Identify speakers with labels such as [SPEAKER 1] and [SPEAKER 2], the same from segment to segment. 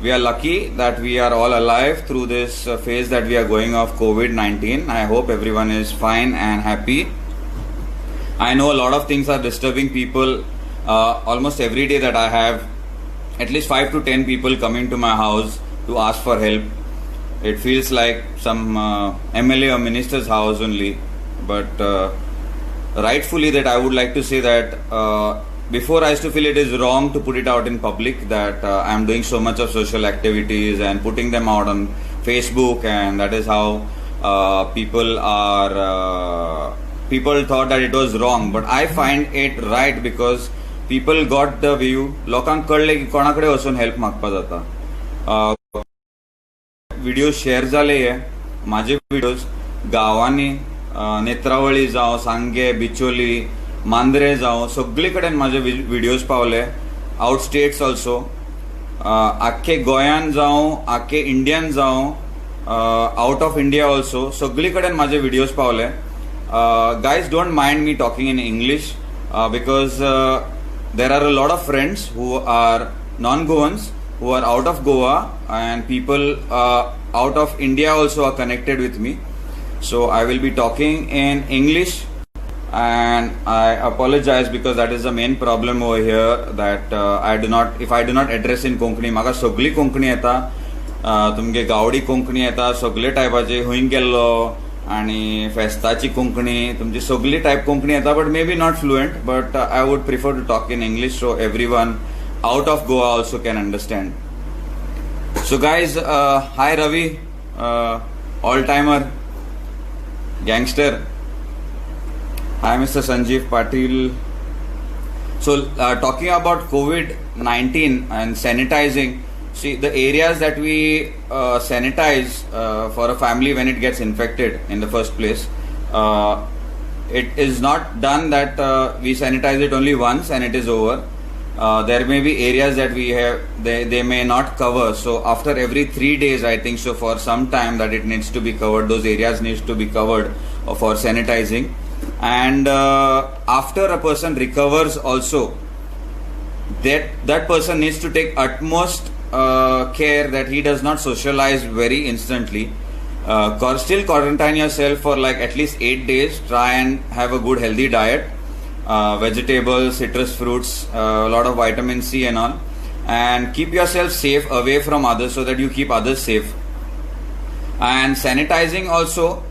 [SPEAKER 1] we are lucky that we are all alive through this phase that we are going of COVID-19. I hope everyone is fine and happy. I know a lot of things are disturbing people. Almost every day that I have at least 5 to 10 people coming to my house to ask for help. It feels like some MLA or minister's house only. But rightfully that I would like to say that before I used to feel it is wrong to put it out in public that I am doing so much of social activities and putting them out on Facebook, and that is how people thought that it was wrong. But I find it right because people got the view. लोकांक कळले की कोणाकडे वचून help मागपा जाता. Video share जाले माझे videos गावांनी नेत्रावळी जावं, सांगे, बिचोली, मांद्रे जावं सगळे कडेन माझे व्हिडिओज पावले. आउट स्टेट्स ऑल्सो, आख्खे गोंयान जावं, आख्खे इंडियान जावं, आउट ऑफ इंडिया ऑल्सो सगळे कडेन माझे व्हिडिओज पावले. Guys don't mind me talking in English because there are a lot of friends who are non-Goans who are out of Goa, and people out of India also are connected with me. So I will be talking in English, and I apologize because that is the main problem over here, that if I do not address in Konkani, म्हाका सगळी कोंकणी येता, तुमगे गावडी कोंकणी येता, सगळे टायपाचे हुंय गेल्लो, आणि फेस्ताची कोंकणी, तुमची सगळी टायप कोंकणी येता, but may be not fluent, but I would prefer to talk in English so everyone out of Goa also can understand. So guys, hi Ravi, all-timer, gangster. Hi Mr. Sanjeev Patil. So talking about COVID-19 and sanitizing, see the areas that we sanitize for a family when it gets infected in the first place, it is not done that we sanitize it only once and it is over. There may be areas that we have, they may not cover, so after every 3 days I think so for some time that it needs to be covered, those areas needs to be covered for sanitizing. And after a person recovers also, that person needs to take utmost care that he does not socialize very instantly. Still quarantine yourself for like at least 8 days. Try and have a good healthy diet, vegetables, citrus fruits, a lot of vitamin C and all, and keep yourself safe away from others so that you keep others safe. And sanitizing also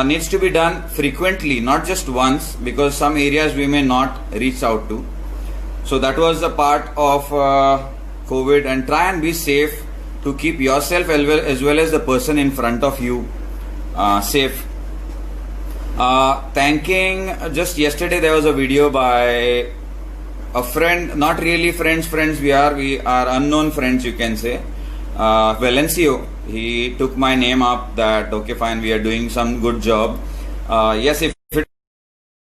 [SPEAKER 1] needs to be done frequently, not just once, because some areas we may not reach out to. So that was the part of COVID, and try and be safe to keep yourself as well as the person in front of you safe. Thanking, just yesterday there was a video by a friend, not really friends, we are unknown friends, you can say. Valencio, he took my name up that okay fine, we are doing some good job. Yes, if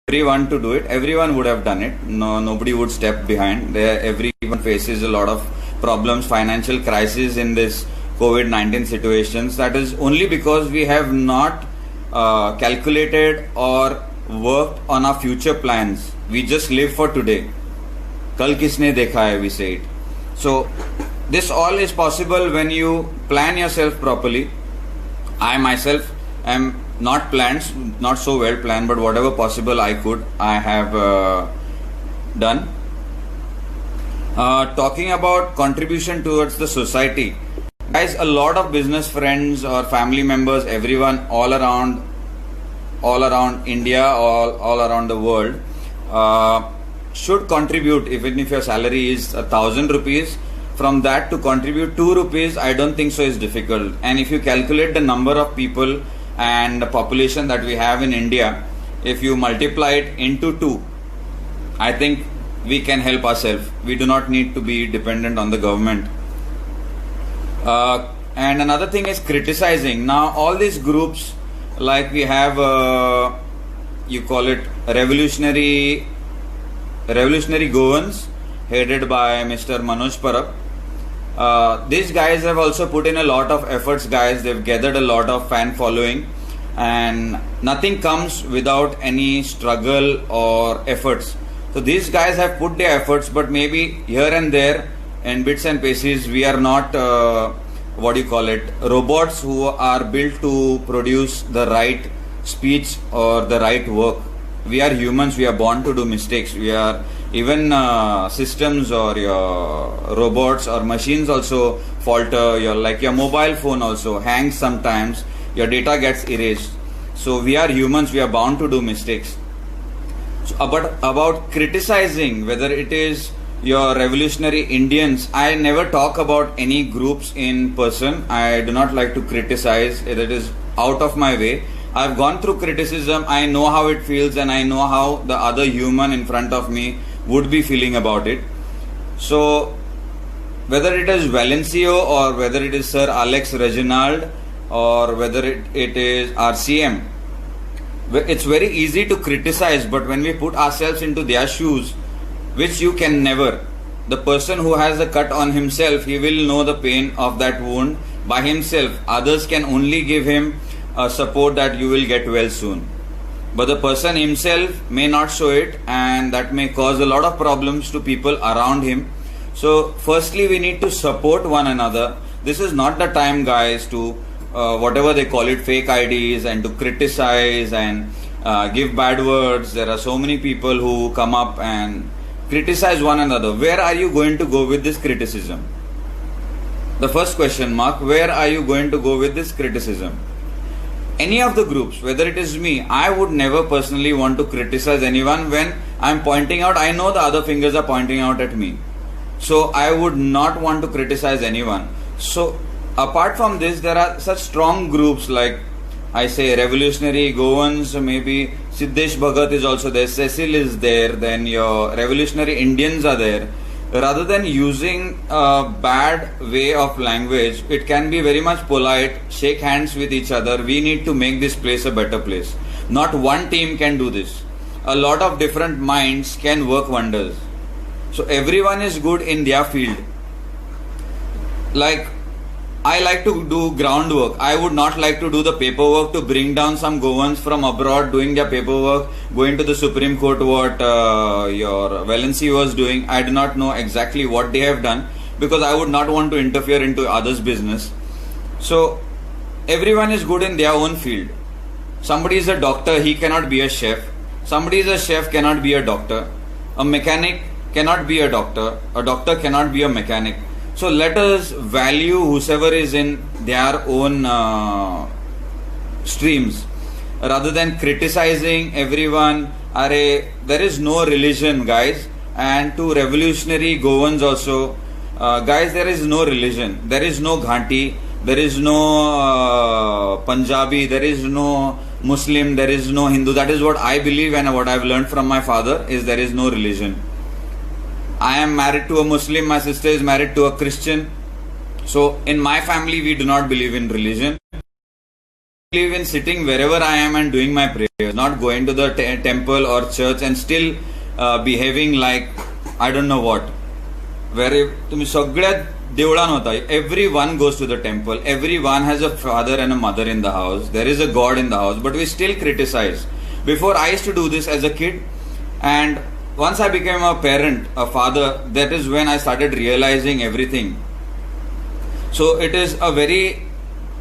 [SPEAKER 1] everyone to do it, everyone would have done it. Nobody would step behind. Everyone faces a lot of problems, financial crisis in this COVID-19 situations. That is only because we have not calculated or worked on our future plans. We just live for today. Kal kisne dekha hai, we say it. So this all is possible when you plan yourself properly. I myself am not planned, not so well planned, but whatever possible I could, I have done. Talking about contribution towards the society, guys, a lot of business friends or family members, everyone all around India, all around the world should contribute. Even if your salary is 1,000 rupees, from that to contribute 2 rupees, I don't think so is difficult. And if you calculate the number of people and the population that we have in India, if you multiply it into 2, I think we can help ourselves. We do not need to be dependent on the government. And another thing is criticizing. Now all these groups, like we have you call it revolutionary Goans, headed by Mr. Manoj Parab. These guys have also put in a lot of efforts, guys. They've gathered a lot of fan following, and nothing comes without any struggle or efforts. So these guys have put their efforts, but maybe here and there and bits and pieces. We are not robots who are built to produce the right speech or the right work. We are humans. We are born to do mistakes. We are even systems or your robots or machines also falter. Your mobile phone also hangs sometimes. Your data gets erased. So we are humans. We are bound to do mistakes. So about criticizing, whether it is your revolutionary Indians, I never talk about any groups in person. I do not like to criticize. That is out of my way. I've gone through criticism. I know how it feels, and I know how the other human in front of me would be feeling about it. So whether it is Valencio or whether it is Sir Alex Reginald or whether it is RCM, it's very easy to criticize, but when we put ourselves into their shoes, which you can never, the person who has a cut on himself, he will know the pain of that wound by himself. Others can only give him support that you will get well soon, but the person himself may not show it, and that may cause a lot of problems to people around him. So firstly, we need to support one another. This is not the time, guys, to whatever they call it, fake IDs, and to criticize and give bad words. There are so many people who come up and criticize one another. Where are you going to go with this criticism? The first question mark, where are you going to go with this criticism? Any of the groups, whether it is me, I would never personally want to criticize anyone. When I'm pointing out, I know the other fingers are pointing out at me. So I would not want to criticize anyone. So apart from this, there are such strong groups like, I say, revolutionary Goans, maybe Siddesh Bhagat is also there, Cecil is there, then your revolutionary Indians are there. Rather than using a bad way of language, it can be very much polite, shake hands with each other. We need to make this place a better place. Not one team can do this. A lot of different minds can work wonders. So everyone is good in their field. Like, I like to do groundwork. I would not like to do the paperwork to bring down some Goans from abroad doing their paperwork, going to the Supreme Court, what your Valency was doing. I do not know exactly what they have done, because I would not want to interfere into others' business. So everyone is good in their own field. Somebody is a doctor, he cannot be a chef. Somebody is a chef, cannot be a doctor. A mechanic cannot be a doctor. A doctor cannot be a mechanic. So let us value whosoever is in their own streams, rather than criticizing everyone. There is no religion, guys. And to revolutionary Goans also, guys, there is no religion. There is no Ghanti. There is no Punjabi. There is no Muslim. There is no Hindu. That is what I believe, and what I have learned from my father is there is no religion. I am married to a Muslim, my sister is married to a Christian. So in my family, we do not believe in religion. We believe in sitting wherever I am and doing my prayers, not going to the temple or church and still behaving like I don't know what. Everyone goes to the temple, everyone has a father and a mother in the house, there is a God in the house, but we still criticize. Before, I used to do this as a kid, and once I became a parent, a father, that is when I started realizing everything. So it is a very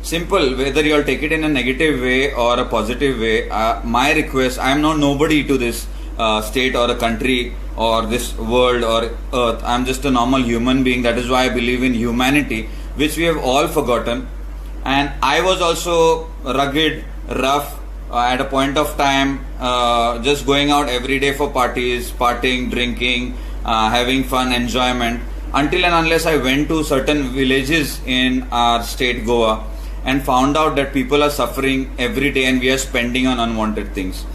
[SPEAKER 1] simple, whether you all take it in a negative way or a positive way. My request, I am not nobody to this state or a country or this world or earth. I am just a normal human being. That is why I believe in humanity, which we have all forgotten. And I was also rugged, rough, at a point of time, just going out every day for parties, partying, drinking, having fun, enjoyment, until and unless I went to certain villages in our state, Goa, and found out that people are suffering every day and we are spending on unwanted things.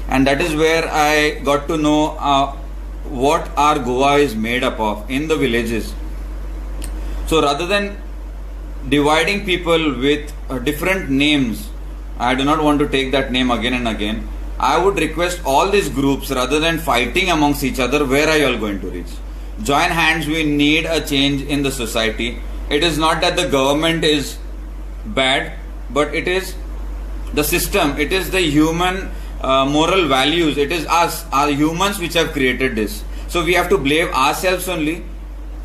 [SPEAKER 1] And that is where I got to know what our Goa is made up of in the villages. So rather than dividing people with different names, I do not want to take that name again and again. I would request all these groups, rather than fighting amongst each other, where are you all going to reach? Join hands, we need a change in the society. It is not that the government is bad, but it is the system, it is the human moral values, it is us, our humans, which have created this. So we have to blame ourselves only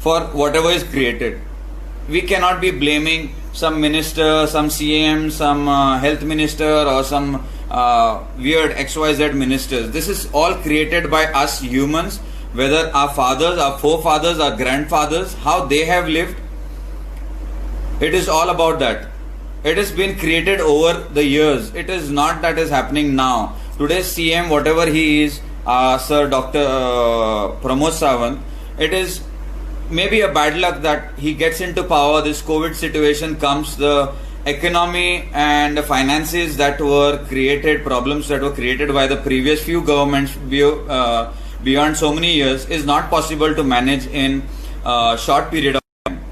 [SPEAKER 1] for whatever is created. We cannot be blaming some minister, some CM, some health minister, or some weird XYZ ministers. This is all created by us humans, whether our fathers, our forefathers, our grandfathers, how they have lived. It is all about that. It has been created over the years. It is not that is happening now. Today's CM, whatever he is, Sir Dr. Pramod Sawant, it is maybe a bad luck that he gets into power. This COVID situation comes, the economy and the finances that were created, problems that were created by the previous few governments beyond so many years is not possible to manage in a short period of time.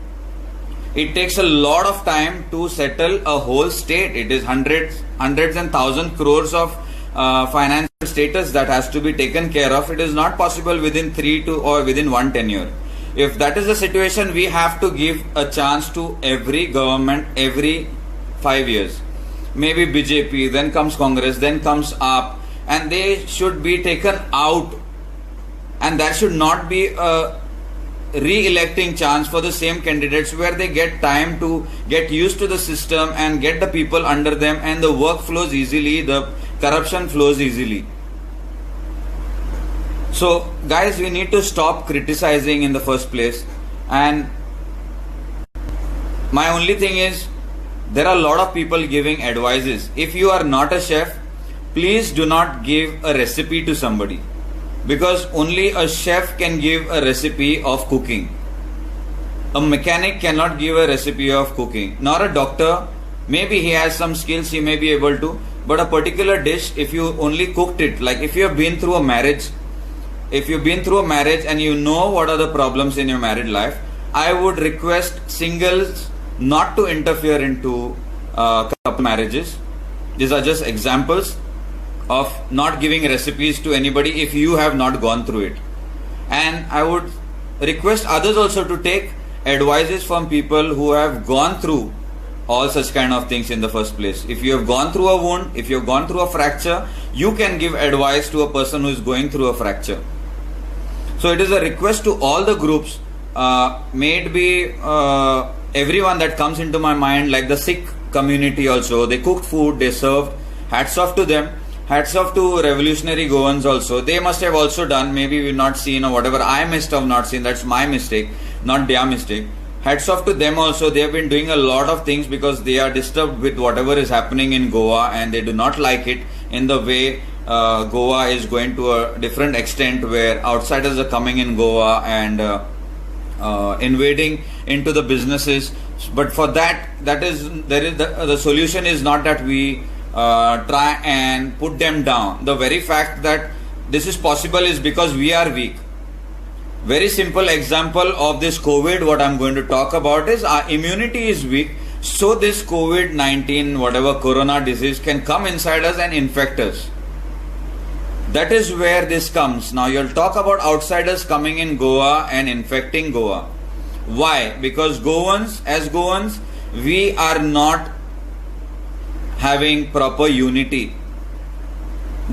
[SPEAKER 1] It takes a lot of time to settle a whole state. It is hundreds and thousand crores of financial status that has to be taken care of. It is not possible within 3 to or within one tenure. If that is the situation, we have to give a chance to every government every 5 years. Maybe BJP, then comes Congress, then comes AAP, and they should be taken out. And there should not be a re-electing chance for the same candidates where they get time to get used to the system and get the people under them, and the work flows easily, the corruption flows easily. So guys, we need to stop criticizing in the first place. And my only thing is, there are a lot of people giving advices. If you are not a chef, please do not give a recipe to somebody, because only a chef can give a recipe of cooking. A mechanic cannot give a recipe of cooking, nor a doctor. Maybe he has some skills, he may be able to, but a particular dish, if you only cooked it, like if you have been through a marriage, and you know what are the problems in your married life, I would request singles not to interfere into couple marriages. These are just examples of not giving recipes to anybody if you have not gone through it. And I would request others also to take advices from people who have gone through all such kind of things in the first place. If you have gone through a wound, if you have gone through a fracture, you can give advice to a person who is going through a fracture. So it is a request to all the groups, may it be everyone that comes into my mind, like the Sikh community also. They cooked food, they served. Hats off to them. Hats off to revolutionary Goans also. They must have also done, maybe we've not seen, or whatever I must have not seen. That's my mistake, not their mistake. Hats off to them also. They have been doing a lot of things because they are disturbed with whatever is happening in Goa, and they do not like it in the way Goa is going to a different extent, where outsiders are coming in Goa and invading into the businesses. But for the solution is not that we try and put them down. The very fact that this is possible is because we are weak. Very simple example of this COVID, what I'm going to talk about is our immunity is weak. So this COVID-19, whatever corona disease, can come inside us and infect us. That is where this comes. Now you'll talk about outsiders coming in Goa and infecting Goa. Why? Because as Goans, we are not having proper unity.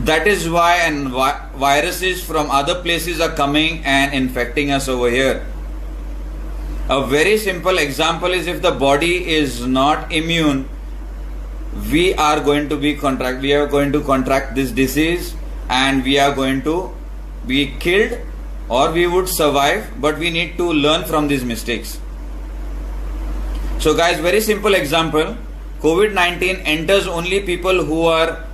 [SPEAKER 1] That is why, and viruses from other places are coming and infecting us over here. A very simple example is, if the body is not immune, we are going to contract this disease, and we are going to be killed, or we would survive, but we need to learn from these mistakes. So guys, very simple example. COVID-19 enters only people who are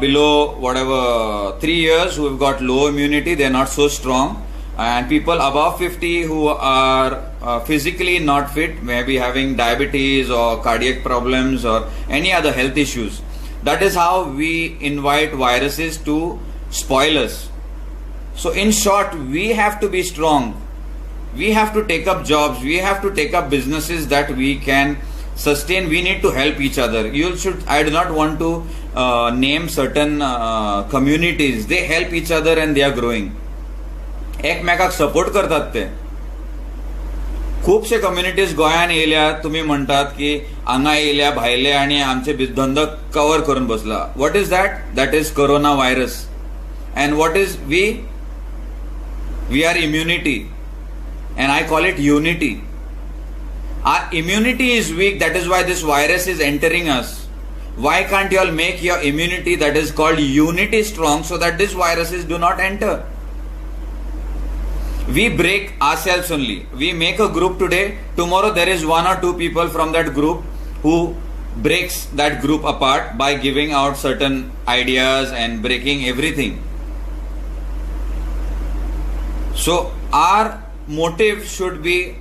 [SPEAKER 1] below 3 years, who have got low immunity, they are not so strong, and people above 50 who are physically not fit, maybe having diabetes or cardiac problems or any other health issues. That is how we invite viruses to spoil us. So in short, we have to be strong. We have to take up jobs. We have to take up businesses that we can sustain. We need to help each other. I do not want to name certain communities. They help each other and they are growing. एकमेकाक support करतात ते. खूपशे communities गोंयान येयल्या, तुम्ही म्हणतात की हांगा येयल्या भायले आणि आमचे धंदो कवर करून बसला. What is that? That is corona virus. And what is we are immunity. and I call it unity. Our immunity is weak, that is why this virus is entering us. Why can't you all make your immunity, that is called unity, strong, so that these viruses do not enter? We break ourselves only. We make a group today, tomorrow there is 1 or 2 people from that group who breaks that group apart by giving out certain ideas and breaking everything. So our motive should be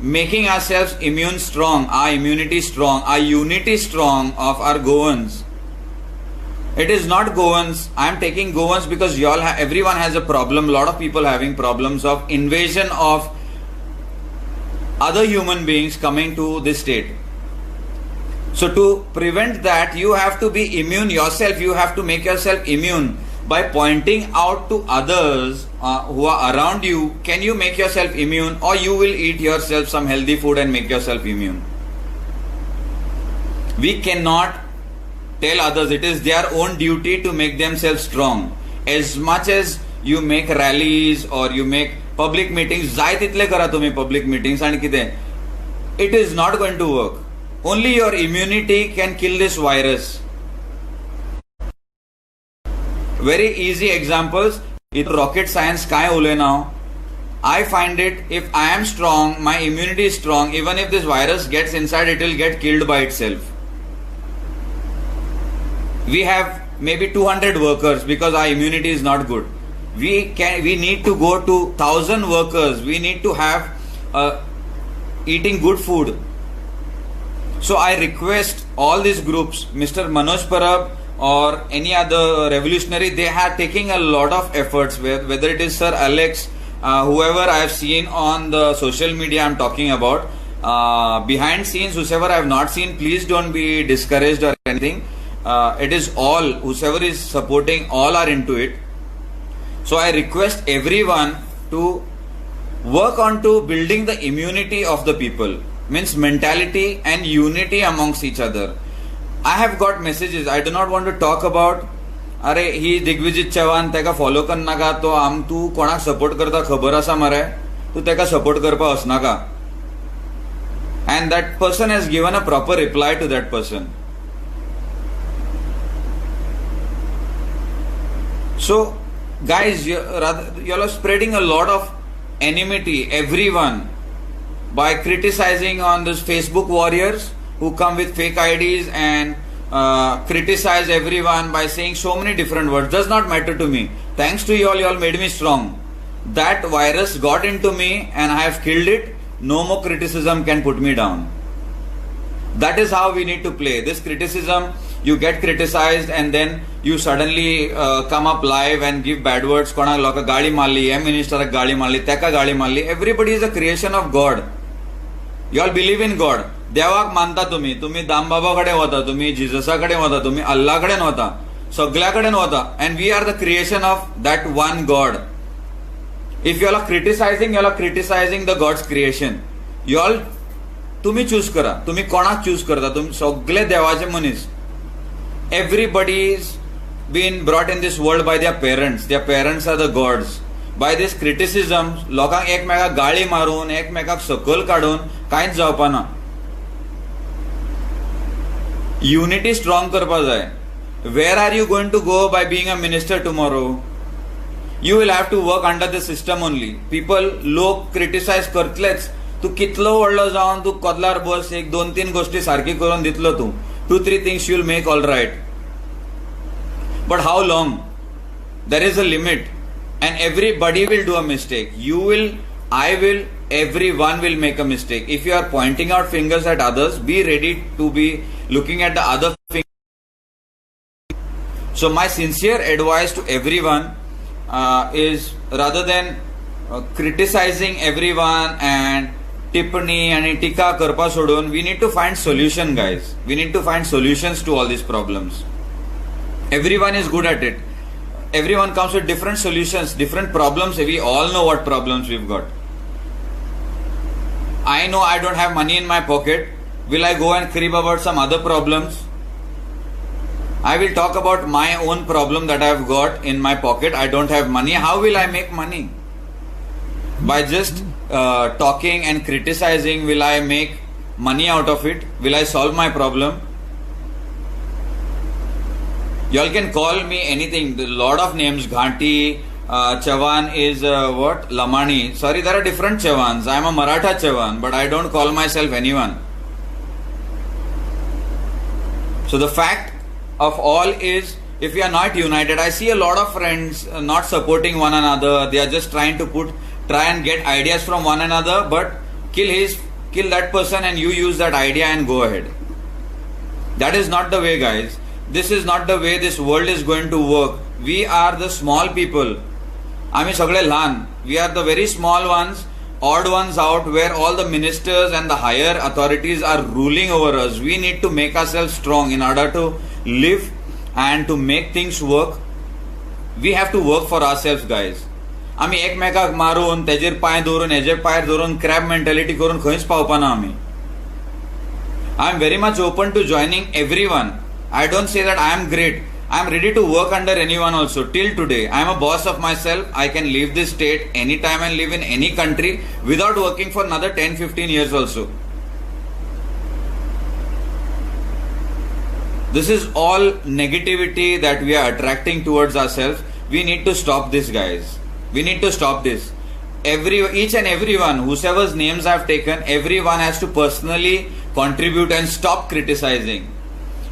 [SPEAKER 1] making ourselves immune strong, our immunity strong, our unity strong of our Goans. It is not Goans. I am taking Goans because everyone has a problem. A lot of people having problems of invasion of other human beings coming to this state. So to prevent that, you have to be immune yourself. You have to make yourself immune by pointing out to others who are around you. Can you make yourself immune, or you will eat yourself some healthy food and make yourself immune? We cannot tell others. It is their own duty to make themselves strong. As much as you make rallies or you make public meetings, जाय तितले करा तुम्ही public meetings आणि कितें, it is not going to work. Only your immunity can kill this virus. Very easy examples. It rocket science काय उलय now. I find it, if I am strong, my immunity is strong, even if this virus gets inside, it will get killed by itself. We have maybe 200 workers because our immunity is not good. We need to go to 1,000 workers. We need to have eating good food. So I request all these groups, Mr. Manoj Parab or any other revolutionary, they are taking a lot of efforts, whether it is Sir Alex, whoever I have seen on the social media I'm talking about, behind scenes, whoever I have not seen, please don't be discouraged or anything. It is all, whoever is supporting, all are into it. So I request everyone to work on to building the immunity of the people, means mentality and unity amongst each other. I have got messages. I do not want to talk about अरे ही दिग्विजित चव्हाण तेका follow करनाका, तो आम तू कोणाक support करता खबर आसा मरे, तू तेका सपोर्ट करपा वचनाका. And that person has given a proper reply to that person. So guys, you all are spreading a lot of enmity, everyone, by criticizing on this Facebook warriors who come with fake IDs and criticize everyone by saying so many different words. Does not matter to me. Thanks to you all made me strong. That virus got into me and I have killed it. No more criticism can put me down. That is how we need to play. This criticism, you get criticized and then you suddenly come up live and give bad words. Kona loka gali malli, minister gali malli, teka gali malli. Everybody is a creation of God. You all believe in God. देवाक मानता तुम्ही दामबाबा कडे वता, तुम्ही जिजसा कडे वता, तुम्ही अल्लाह कडेन वता, सगळ्या कडेन वता, and we are the creation of that one God. If you all are criticizing the God's creation. You all तुम्ही चूज करा, तुम्ही कोणाक चूज करता, तुम्ही सगळे देवाचे मनीस. Everybody is been brought in this world by their parents. Their parents are the gods. By this criticism, लोकांक एकमेकाक गाळी मारून, एकमेकाक सकल काढून कांयच जावपा ना. Unity strong करपा जाय. Where are you going to go by being a minister tomorrow? You will have to work under the system only. People लोक criticize करतलेच. तू कितलो व्हडलो जावन तू कदलार बस, एक 2-3 गोष्टी सारखी करून दितलो तू. 2-3 things you will make all right. But how long? There is a limit. And everybody will do a mistake. You will, I will, everyone will make a mistake. If you are pointing out fingers at others, be ready to be looking at the other finger. So my sincere advice to everyone is, rather than criticizing everyone and tippani and tika karpa sodun, we need to find solution, guys. We need to find solutions to all these problems. Everyone is good at it. Everyone comes with different solutions, different problems. We all know what problems we've got. I know I don't have money in my pocket. Will I go and crib about some other problems? I will talk about my own problem that I have got in my pocket. I don't have money. How will I make money? By just talking and criticizing, will I make money out of it? Will I solve my problem? Y'all can call me anything. A lot of names. Ghanti, Chavan is what? Lamani. Sorry, there are different Chavans. I am a Maratha Chavan, but I don't call myself anyone. So the fact of all is, if we are not united, I see a lot of friends not supporting one another. They are just trying to try and get ideas from one another, but kill that person and you use that idea and go ahead. That is not the way, guys. This is not the way this world is going to work. We are the small people. आम्ही सगळे लहान. We are the very small ones, odd ones out, where all the ministers and the higher authorities are ruling over us. We need to make ourselves strong in order to live and to make things work. We have to work for ourselves, guys. आम्ही एकमेकाक मारून तेजेर पाय दवरून हेजेर पाय दवरून crab mentality करून खंयच पावपाना आम्ही. I am very much open to joining everyone. I don't say that I am great. I am ready to work under anyone also. Till today, I am a boss of myself. I can leave this state anytime and live in any country without working for another 10-15 years also. This is all negativity that we are attracting towards ourselves. We need to stop this, guys. We need to stop this. Each and everyone, whosoever's names I have taken, everyone has to personally contribute and stop criticizing.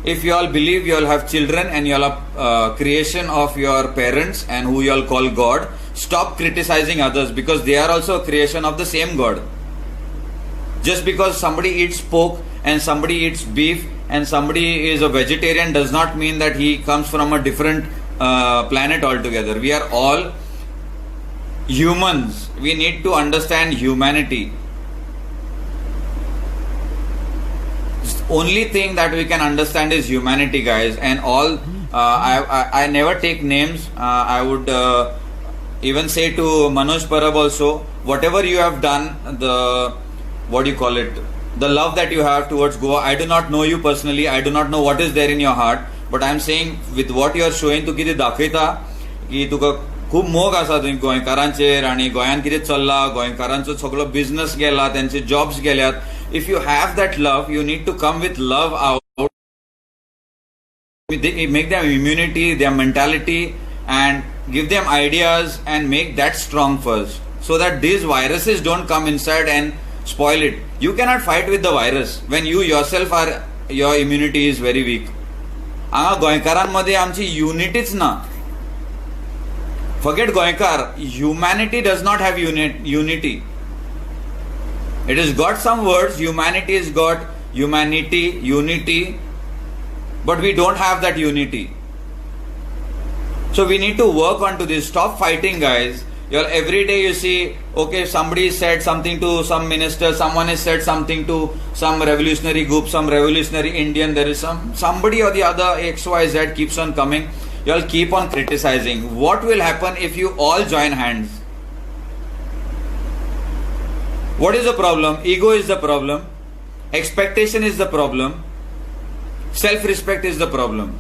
[SPEAKER 1] If you all believe you all have children and you all are creation of your parents and who you all call God, stop criticizing others, because they are also a creation of the same God. Just because somebody eats pork and somebody eats beef and somebody is a vegetarian does not mean that he comes from a different planet altogether. We are all humans. We need to understand humanity. Only thing that we can understand is humanity, guys, and all. I never take names. I would even say to Manoj Parab also, whatever you have done, the love that you have towards Goa. I do not know you personally. I do not know what is there in your heart, but I am saying with what you are showing, tu कितें दाखयता की तुका खूब मोग आसा थंय गोंयकारांचेर आनी गोंयान कितें चल्ला, गोंयकारांचो सगळो बिझनेस गेला, त्यांचे जॉब्स गेल्यात. If you have that love, you need to come with love out. Make them immunity, their mentality, and give them ideas and make that strong first, so that these viruses don't come inside and spoil it. You cannot fight with the virus when you yourself are, your immunity is very weak. हांगा गोंयकारांमध्ये आमची युनिटीच ना. Forget Goinkar. Humanity does not have unity. It has got some words. Humanity has got humanity, unity, but we don't have that unity. So we need to work onto this. Stop fighting, guys. Every day you see, okay, somebody said something to some minister, someone has said something to some revolutionary group, some revolutionary Indian. There is somebody or the other, XYZ keeps on coming. You all keep on criticizing. What will happen if you all join hands? What is the problem? Ego is the problem. Expectation is the problem. Self-respect is the problem.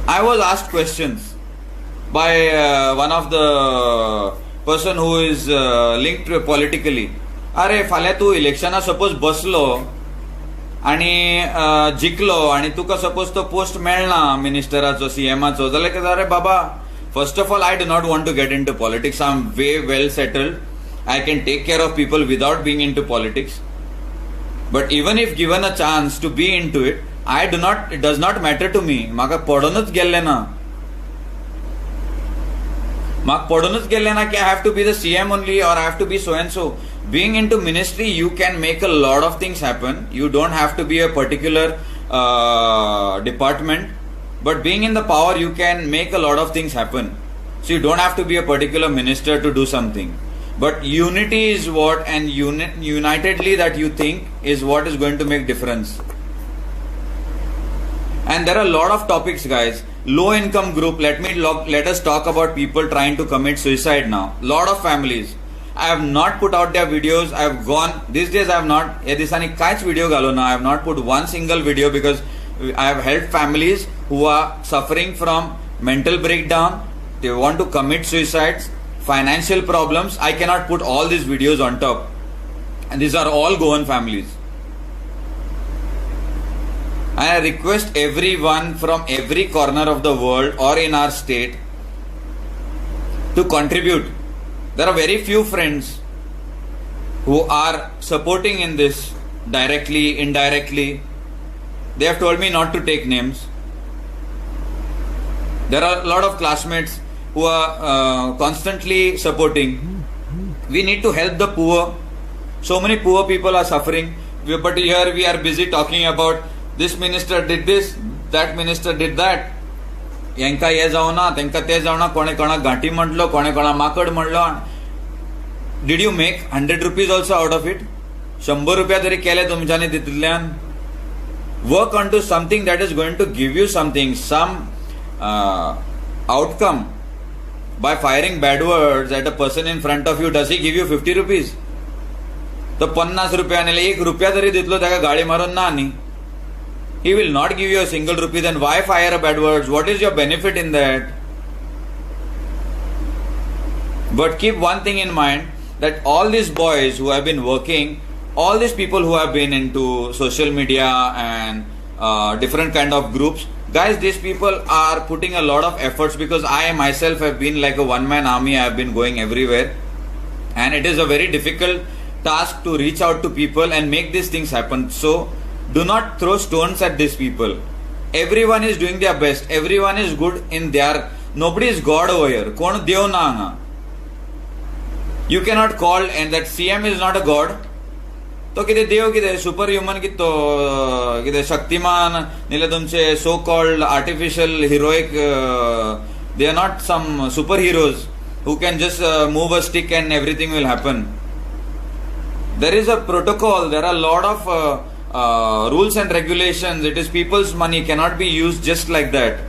[SPEAKER 1] I was asked questions by one of the person who is linked politically. अरे फाल्यां तू इलेक्शना suppose बसलो आणि जिंकलो आणि तुका suppose तो post मेळना मिनिस्टराचो, सीएमाचो, जाल्यार अरे बाबा, first of all, I do not want to get into politics. I am way well settled. I can take care of people without being into politics. But even if given a chance to be into it, it does not matter to me. म्हाका पडूनच गेल्ले ना. म्हाका पडूनच गेल्ले ना की I have to be the CM only or I have to be so and so. Being into ministry, you can make a lot of things happen. You don't have to be a particular department. But being in the power, you can make a lot of things happen. So you don't have to be a particular minister to do something. But unity is what, and unitedly that you think is what is going to make difference. And there are a lot of topics, guys. Low income group. Let us talk about people trying to commit suicide now. Lot of families. I have not put out their videos. I have gone. These days I have not. Edisani kaich video galo na. I have not put one single video because I have helped families who are suffering from mental breakdown. They want to commit suicides. financial problems, I cannot put all these videos on top. And these are all Goan families. And I request everyone from every corner of the world or in our state to contribute. There are very few friends who are supporting in this directly, indirectly. They have told me not to take names. There are a lot of classmates who are constantly supporting. We need to help the poor. So many poor people are suffering. But here we are busy talking about this minister did this, that minister did that. यांका हे जावना, तेंका ते जावना, कोणे कोणा घाटी म्हणलो, कोणे कोणा माकड म्हणलो. Did you make 100 rupees also out of it? 100 रुपया तरी केले तुमच्यानी तितूंतल्यान. Work onto something that is going to give you something, some outcome. By firing bad words at a person in front of you, does he give you 50 rupees? तो 50 रुपयाने 1 रुपया तरी दितलो ताका गाडी मारून ना न्ही. He will not give you a single rupee. Then why fire a bad words? What is your benefit in that? But keep one thing in mind, that all these boys who have been working, all these people who have been into social media and different kind of groups, guys, these people are putting a lot of efforts, because I myself have been like a one-man army. I have been going everywhere, and it is a very difficult task to reach out to people and make these things happen. So do not throw stones at these people. Everyone is doing their best. Everyone is good in their... Nobody is God over here. Kon Dev na anga. You cannot call, and that CM is not a God. तो कितें देव कितें super human कितें तो कितें शक्तिमान नाल्यार तुमचे so called artificial heroic they are not some super heroes who can just move a stick and everything will happen. There is a protocol, there are lot of rules and regulations. It is people's money, cannot be used just like that.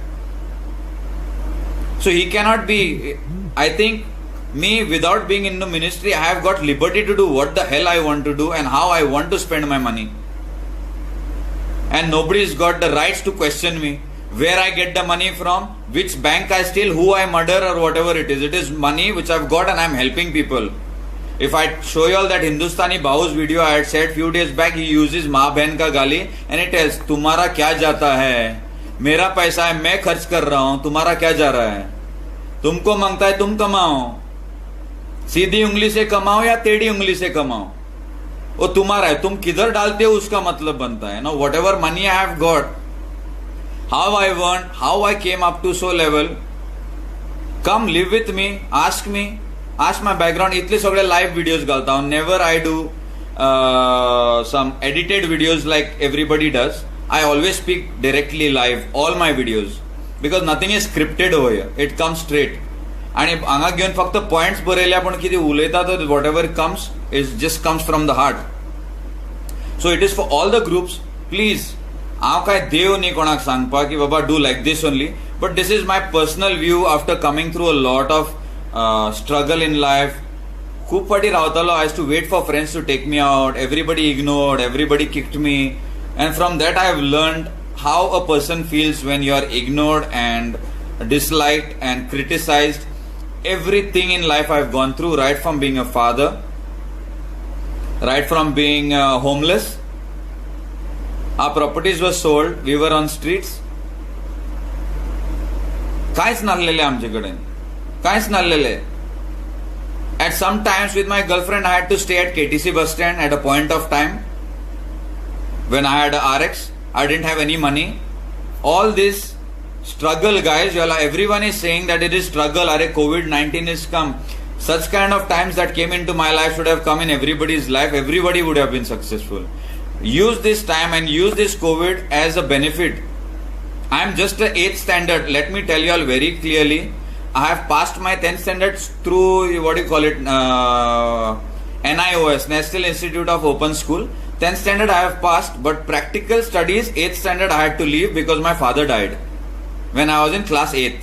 [SPEAKER 1] So he cannot be, I think, me without being in the ministry, I have got liberty to do what the hell I want to do and how I want to spend my money. And nobody's got the rights to question me. Where I get the money from, which bank I steal, who I murder or whatever it is. It is money which I've got and I'm helping people. If I show you all that Hindustani Bahu's video I had said few days back, he uses माँ बहन का गाली and he tells तुम्हारा क्या जाता है, मेरा पैसा है, मैं खर्च कर रहा हूं, तुम्हारा क्या जा रहा है, तुमको मांगता है तुम कमाओ, सीधी उंगली से कमाओ या टेढ़ी उंगली से कमाओ, वो तुम्हारा है, तुम किधर डालते हो उसका मतलब बनता है ना. Whatever money I have got, how I earn, how I came up to so level, come live with me, ask my background. इतले सगळे लाइव वीडियोस घालता हांव. Never I do some edited videos like everybody does. I always speak directly live all my videos because nothing is scripted over here. It comes straight. आणि हांगा घेवन फक्त points बरयल्या पण कितें उलयता तो whatever comes is just comes from the heart. So it is for all the groups. Please, हांव काय देव न्ही कोणाक सांगपाक की बाबा do like this only, but this is my personal view after coming through a lot of struggle in life. खूप फाटी रावतालो. I used to wait for friends to take me out. Everybody ignored, everybody kicked me, and from that I have learned how a person feels when you are ignored and disliked and criticized. Everything in life I've gone through, right from being a father, right from being homeless. Our properties were sold, we were on streets. काहीच नासलेले आमच्याकडे, काहीच नासलेले. At some times with my girlfriend I had to stay at KTC bus stand at a point of time when I had a RX. I didn't have any money. All this struggle, guys, everyone is saying that it is struggle. Are COVID-19 is come. Such kind of times that came into my life should have come in everybody's life. Everybody would have been successful. Use this time and use this COVID as a benefit. I am just a 8th standard. Let me tell you all very clearly. I have passed my 10th standards through, what do you call it, NIOS, National Institute of Open School. 10th standard I have passed, but practical studies, 8th standard I had to leave because my father died when I was in class 8th.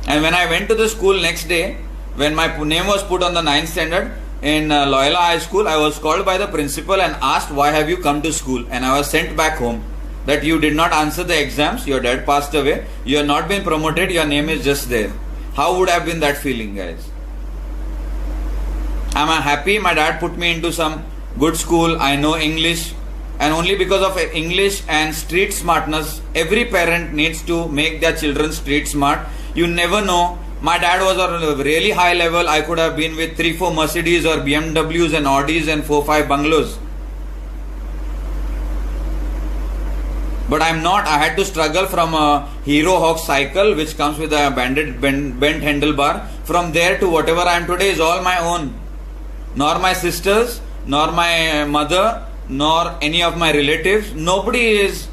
[SPEAKER 1] And when I went to the school next day, when my name was put on the 9th standard in Loyola High School, I was called by the principal and asked, why have you come to school? And I was sent back home. That you did not answer the exams, your dad passed away, you have not been promoted, your name is just there. How would have been that feeling, guys? I'm happy my dad put me into some good school. I know English, and only because of English and street smartness, every parent needs to make their children street smart. You never know. My dad was on a really high level. I could have been with 3-4 Mercedes or BMWs and Audis and 4-5 bungalows. But I'm not. I had to struggle from a Hero Hawk cycle which comes with a bent handlebar. From there to whatever I am today is all my own. Nor my sisters, nor my mother, nor any of my relatives. Nobody is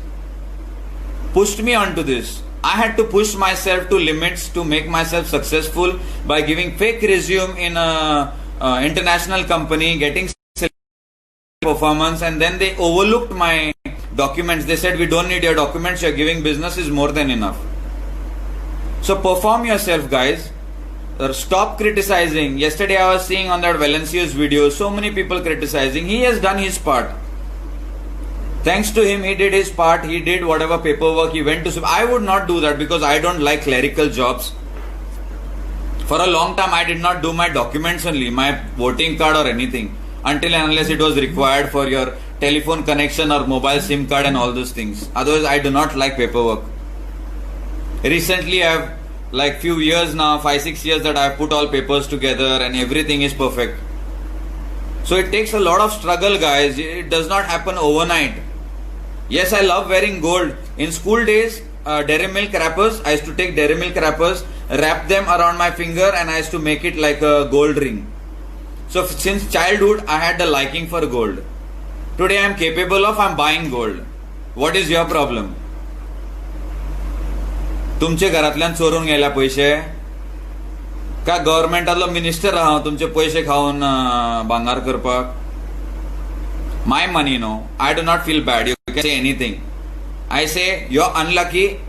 [SPEAKER 1] pushed me onto this. I had to push myself to limits to make myself successful by giving fake resume in a international company, getting performance, and then they overlooked my documents. They said, we don't need your documents, you're giving business is more than enough. So perform yourself, guys. Stop criticizing. Yesterday I was seeing on that Valencius video, so many people criticizing. He has done his part. Thanks to him, he did his part. He did whatever paperwork he went to. I would not do that because I don't like clerical jobs. For a long time, I did not do my documents only, my voting card or anything, until and unless it was required for your telephone connection or mobile SIM card and all those things. Otherwise, I do not like paperwork. Recently, I have like few years now, 5-6 years that I have put all papers together and everything is perfect. So it takes a lot of struggle, guys. It does not happen overnight. Yes, I love wearing gold. In school days, Dairy Milk wrappers, I used to take Dairy Milk wrappers, wrap them around my finger, and I used to make it like a gold ring. So since childhood, I had a liking for gold. Today I am capable of, I'm buying gold. What is your problem? तुमचे घरातल्यान चोरून गेल्या पैसे का गव्हर्नमेंटातलो minister आहा तुमचे पैसे खाऊन भांगार करपाक? My money, no. I do not feel bad. You can say anything. I say you're unlucky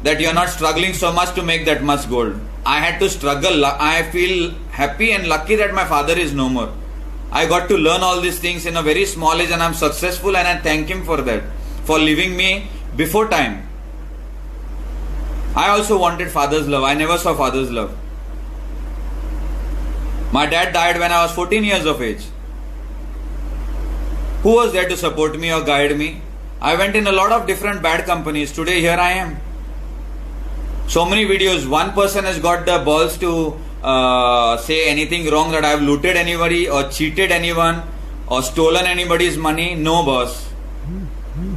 [SPEAKER 1] that you're not struggling so much to make that much gold. I had to struggle. I feel happy and lucky that my father is no more. I got to learn all these things in a very small age and I'm successful, and I thank him for that, for leaving me before time. I also wanted father's love. I never saw father's love. My dad died when I was 14 years of age. Who was there to support me or guide me? I went in a lot of different bad companies. Today here I am. So many videos. One person has got the balls to say anything wrong, that I have looted anybody or cheated anyone or stolen anybody's money. No, boss.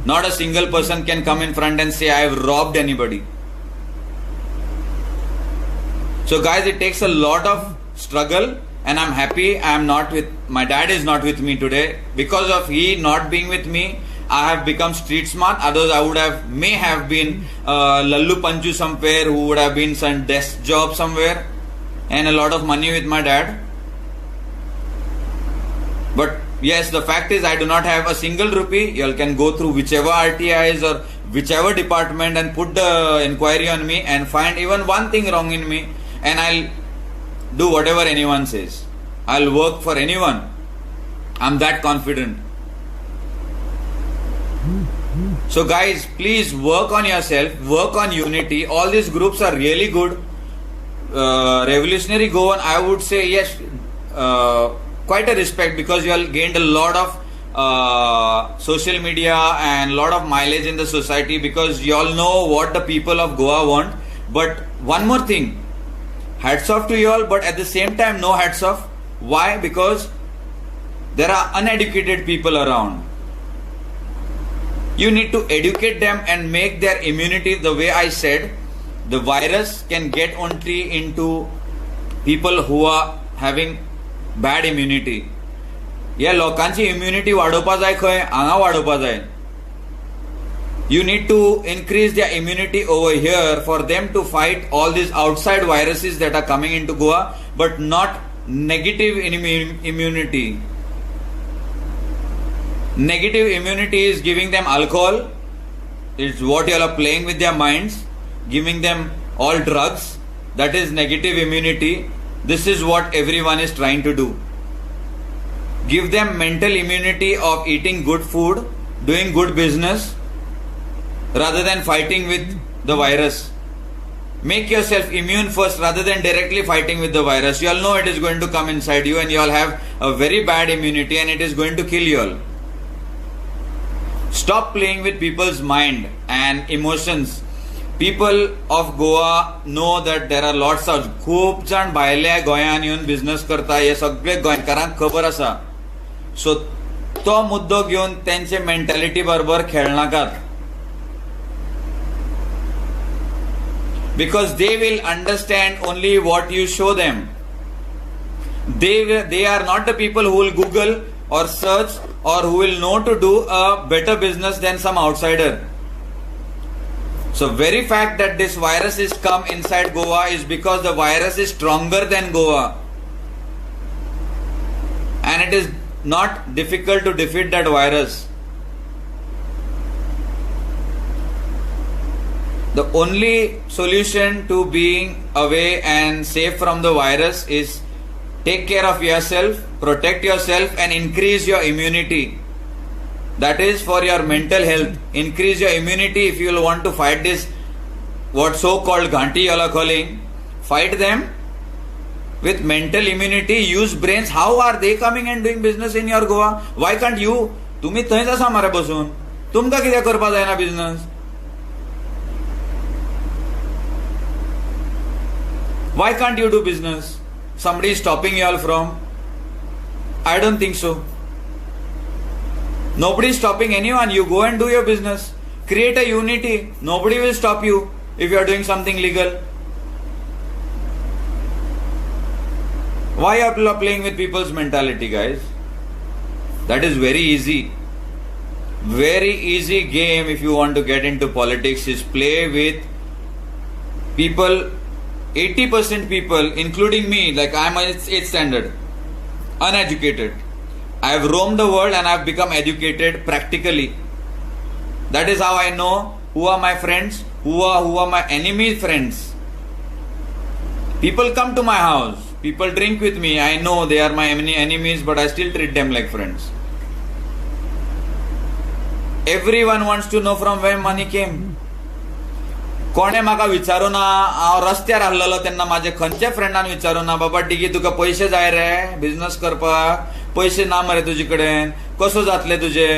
[SPEAKER 1] Not a single person can come in front and say I have robbed anybody. So guys, it takes a lot of struggle, and I'm happy my dad is not with me today. Because of he not being with me, I have become street smart. Otherwise I may have been Lallu Panchu somewhere, who would have been some desk job somewhere and a lot of money with my dad. But yes, the fact is I do not have a single rupee. You all can go through whichever RTIs or whichever department and put the inquiry on me and find even one thing wrong in me, and I'll do whatever anyone says. I'll work for anyone. I'm that confident. So guys, please work on yourself, work on unity. All these groups are really good. Revolutionary Goan, I would say yes, quite a respect, because you all gained a lot of social media and a lot of mileage in the society, because you all know what the people of Goa want. But one more thing, hats off to you all, but at the same time no hats off. Why? Because there are uneducated people around. You need to educate them and make their immunity. The way I said, the virus can get only into people who are having bad immunity. या लोकांची immunity वाढवपा जाय खंय, हांगा वाढवपा जाय. You need to increase their immunity over here for them to fight all these outside viruses that are coming into Goa, but not negative immunity. Negative immunity is giving them alcohol. It's what you all are playing with their minds, giving them all drugs. That is negative immunity. This is what everyone is trying to do. Give them mental immunity of eating good food, doing good business, rather than fighting with the virus. Make yourself immune first rather than directly fighting with the virus. You all know it is going to come inside you and you all have a very bad immunity and it is going to kill you all. Stop playing with people's mind and emotions. People of Goa know that there are lots of खूप जाण भायल्या गोंयान येवन business करता हे सगळे गोंयकारांक खबर आसा. सो तो मुद्दो घेवन त्यांचे मेंटॅलिटी बरोबर खेळनाकात. Because they will understand only what you show them. They are not the people who will Google or search or who will know to do a better business than some outsider. So very fact that this virus is come inside Goa is because the virus is stronger than Goa. And it is not difficult to defeat that virus. The only solution to being away and safe from the virus is take care of yourself, protect yourself and increase your immunity. That is for your mental health. Increase your immunity if you want to fight this, what so-called Ghanti you are calling. Fight them with mental immunity. Use brains. How are they coming and doing business in your Goa? Why can't you? तुम्ही थंयच आसा मरे बसून. तुमकां कित्याक करपा जायना business? Why can't you do business? Somebody is stopping you all from? I don't think so. Nobody is stopping anyone. You go and do your business. Create a unity. Nobody will stop you if you are doing something legal. Why are you playing with people's mentality, guys? That is very easy. Very easy game if you want to get into politics is play with people. 80% people, including me, like I am a 8th standard, uneducated. I have roamed the world and I have become educated practically. That is how I know who are my friends, who are my enemies' friends. People come to my house, people drink with me. I know they are my enemies, but I still treat them like friends. Everyone wants to know from where money came. कोणे म्हाका विचारू ना. हांव रस्त्यार आसलेलो तेन्ना म्हाजे खंयच्या फ्रेंडान विचारू ना बाबा डिगी तुका पयशे जाय रे बिझनेस करपाक. पयशे ना मरे तुजे कडेन. कसो जातले तुजे?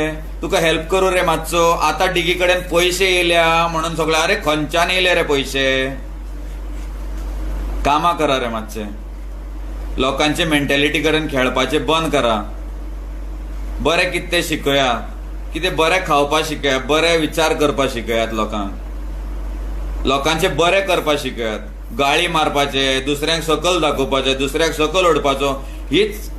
[SPEAKER 1] तुका हेल्प करू रे मातसो. आतां डिगी कडेन पयशे येयल्या म्हणून सगळे अरे खंयच्यान येयले रे पयशे. कामां करा रे मातशे. लोकांचे मेंटॅलिटी कडेन खेळपाचे बंद करा. बरें कितें शिकया. कितें बरें खावपा शिकया. बरे विचार करपा शिकयात लोकांक. लोकांचे बरे करपा शिकयात. गाळी मारपाचे, दुसऱ्यांक सकल दाखोवपाचे, दुसऱ्याक सकल ओडपाचो हीच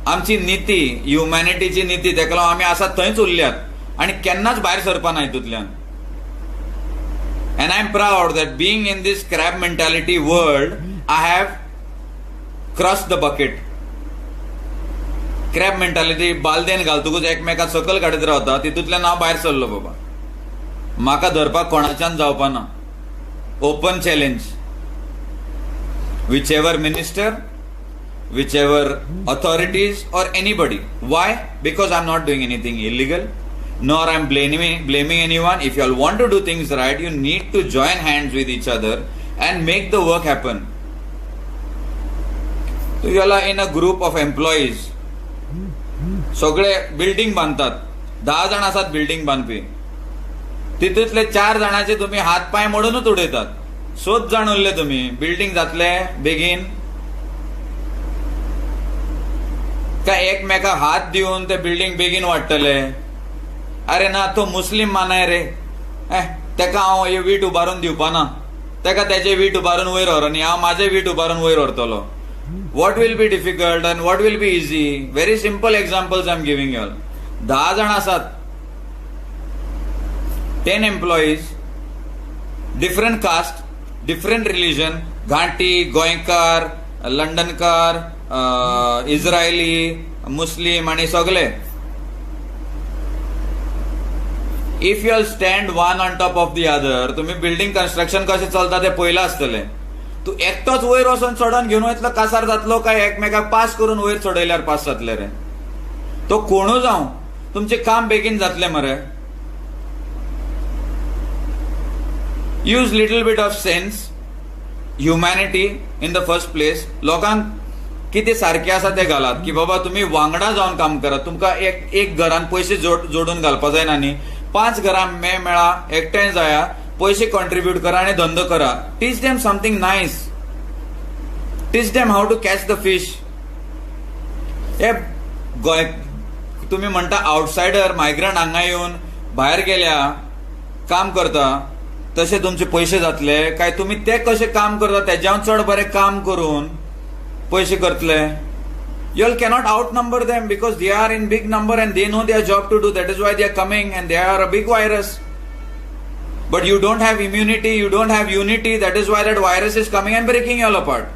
[SPEAKER 1] आमची नीती, ह्युमॅनिटीची नीती. तेका लागून आमी आसात थंयच उरल्यात आनी केन्नाच भायर सरपा ना हितूंतल्यान. And I am proud that being in this crab mentality world I have crossed the bucket. Crab mentality बालदेन घालतकूच एकमेकाक सकल काडीत रावता तितूंतल्यान हांव भायर सरलो बाबा. म्हाका धरपाक कोणाच्यान जावपा ना. Open challenge. Whichever minister, whichever authorities or anybody. Why? Because I'm not doing anything illegal, nor I'm blaming anyone. If you all want to do things right, you need to join hands with each other and make the work happen. So you all are in a group of employees. सगळे building बांधतात. 10 जाण आसात building बांधपी. तितूंतले 4 जाणांचे तुम्ही हात पाय मोडूनच उडयतात. 7 जाण उरले तुम्ही. बिल्डिंग जातले बेगीन काय? एकमेकाक हात दिवन ते बिल्डिंग बेगीन वाडटले. अरे ना तो मुस्लीम मानाय रे. तेका हांव हे वीट उबारून दिवपा ना. तेका तेजे वीट उबारून वयर व्हरो न्ही. हांव म्हाजे वीट उबारून वयर व्हरतलो. What will be difficult and what will be easy? Very simple examples I am giving you all. 10 जाण आसात. 10 employees, different caste, different religion, Ghanti, Goinkar, Londonkar, Israeli, Muslim आणि सगळे. If you all stand one on top of the other, तुम्ही building construction कशें चलता ते पयला आसतले. तू एकटोच वयर वचून चडोन घेवन वयतलो कासार जातलो काय एकमेकाक पास करून वयर चडयल्यार पास जातले रे? तो कोणू जावं तुमचे काम बेगीन जातले मरे. Use little bit of sense humanity in the first place. लोकांक किती सारखे आसा ते घालात की बाबा तुम्ही वांगडा जावन काम करात. तुमकां एक घरान पयशे जोडून घालपाक जायना न्ही. 5 घरां मेळा, एकठांय जाया, पैसे कॉन्ट्रीब्यूट करा आणि धंदो करा. Teach them something nice. Teach them how to catch the fish. हे गोंय तुम्ही म्हणटा आउटसायडर मायग्रंट हांगा येवन भायर गेल्या काम करता तसे तुमचे पैसे जातले काय? तुम्ही ते कसे काम करता तेज्यावन चड बरें काम करून पैसे करतले. You all cannot outnumber them because they are in big number and they know their job to do. That is why they are coming and they are a big virus. But you don't have immunity, you don't have unity. That is why that virus is coming and breaking you all apart.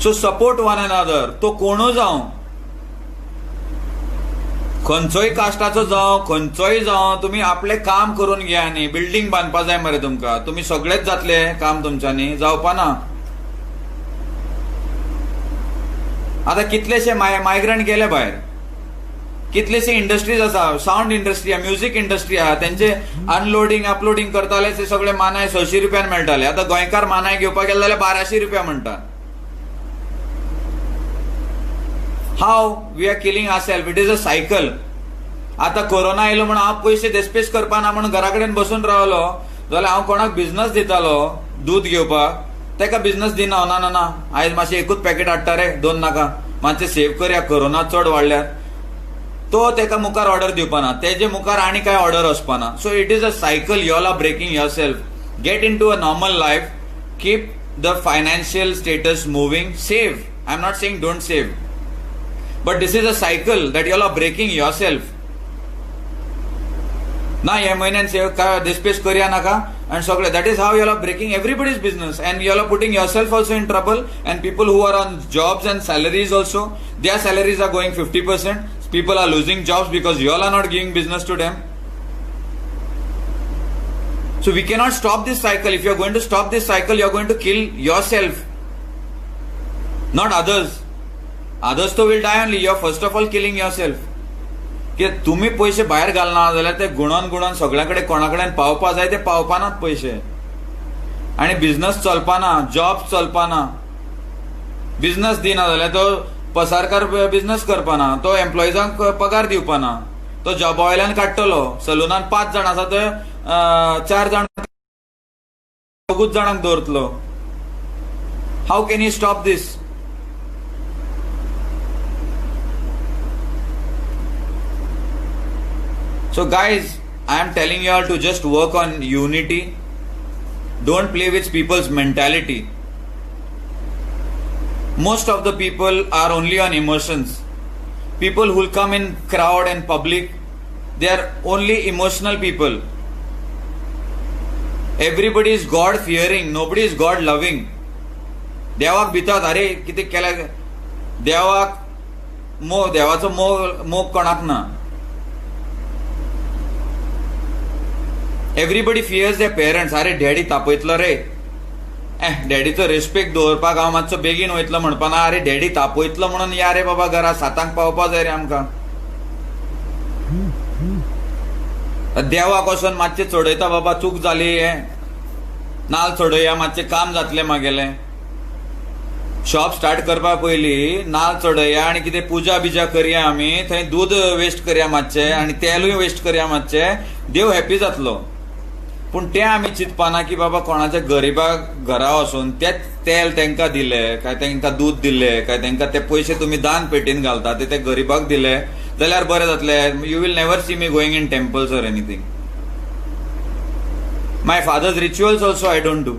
[SPEAKER 1] So support one another. तो कोणू जावं, खंयचोय कास्टाचो जावं, खंयचोय जावं, तुम्ही आपले काम करून घ्या न्ही. बिल्डिंग बांदपा जाय मरे तुमकां. तुम्ही सगळेच जातले काम तुमच्यांनी जावपा ना. आतां कितलेशे मायग्रंट गेले भायर. कितलेशे इंडस्ट्रीज आसा, साऊंड इंडस्ट्री आहा, म्युझिक इंडस्ट्री आहा. त्यांचे अनलोडिंग अपलोडिंग करताले ते सगळे मानाय 600 रुपयान मेळटाले. आतां गोंयकार मानाय घेवपाक गेले जाल्यार 1200 रुपया म्हणटा. How we are killing ourselves. It is a cycle. आता कोरोना आयलो म्हणून हांव पयशे देस्पेस करपाना म्हणून घरा कडेन बसून रावलो जाल्यार हांव कोणाक बिझनस दितालो दूध घेवपाक, तेका बिझनस दिना. ना ना आयज मातशें एकूच पॅकेट हाडटा रे, 2 नाका, मातशें सेव करया, कोरोना चड वाडल्यार. तो तेका मुखार ऑर्डर दिवपाना, तेजे मुखार आनी काय ऑर्डर वचपाना. So it is a cycle. You all are breaking yourself. Get into a normal life. Keep the financial status moving. Save. I am not saying don't save. But this is a cycle that you all are breaking yourself. ना हे म्हयन्यान save काय डिस्पेस करया नाका and सगळे. That is how you all are breaking everybody's business and you all are putting yourself also in trouble. And people who are on jobs and salaries also, their salaries are going 50%. People are losing jobs because you all are not giving business to them. So we cannot stop this cycle. If you are going to stop this cycle, you are going to kill yourself, not others. Others तो will die only. You are first of all killing yourself. की तुम्ही पैसे भायर घालना जाल्यार ते गुणोन सगळ्याकडे कोणाकडेन पावपा जाय ते पावपानात पैसे. आणि बिझनस चलपाना, जॉब चलपाना. बिझनस दिना जाल्यार तो पसारकार बिझनस करपाना, तो एम्प्लॉईजांक पगार दिवपाना, तो जॉब वयल्यान काडटलो. सलूनान 5 जाण आसा ते 4 जाण 2 जाणांक दवरतलो. How can you stop this? So guys, I am telling you all to just work on unity. Don't play with people's mentality. Most of the people are only on emotions. People who will come in crowd and public, they are only emotional people. Everybody is God fearing, nobody is God loving. देवाक भितात, अरे कितें केल्या, देवाक देवाचो मोग कोणाक ना. Everybody fears their parents. अरे डॅडी तापयतलो रे, डॅडीचो रेस्पेक्ट दवरपाक हांव मातसो बेगीन वयतलो म्हणपाना. अरे डॅडी तापयतलो म्हणून या रे बाबा घरा, 7 पावपा जाय रे आमकां. देवाक वचोन मातशें चडयता, बाबा चूक जाली, हे नाल्ल चडया, मातशें काम जातलें मागेलें. शॉप स्टार्ट करपा पयलीं नाल्ल चडया आनी कितें पुजा बिजा करया आमी, थंय दूध वेस्ट करया मातशें आनी तेलूय वेस्ट करया मातशें, देव हॅपी जातलो. पूण तें आमी चिंतपाना की बाबा कोणाच्या गरीबाक घरा वचून तेच तेल तेंकां दिलें काय तेंकां दूध दिलें काय तेंकां ते पयशे तुमी दान पेटीन घालता ते गरीबाक दिले जाल्यार बरें जातलें. You will never see me going in temples or anything. My father's rituals also I don't do,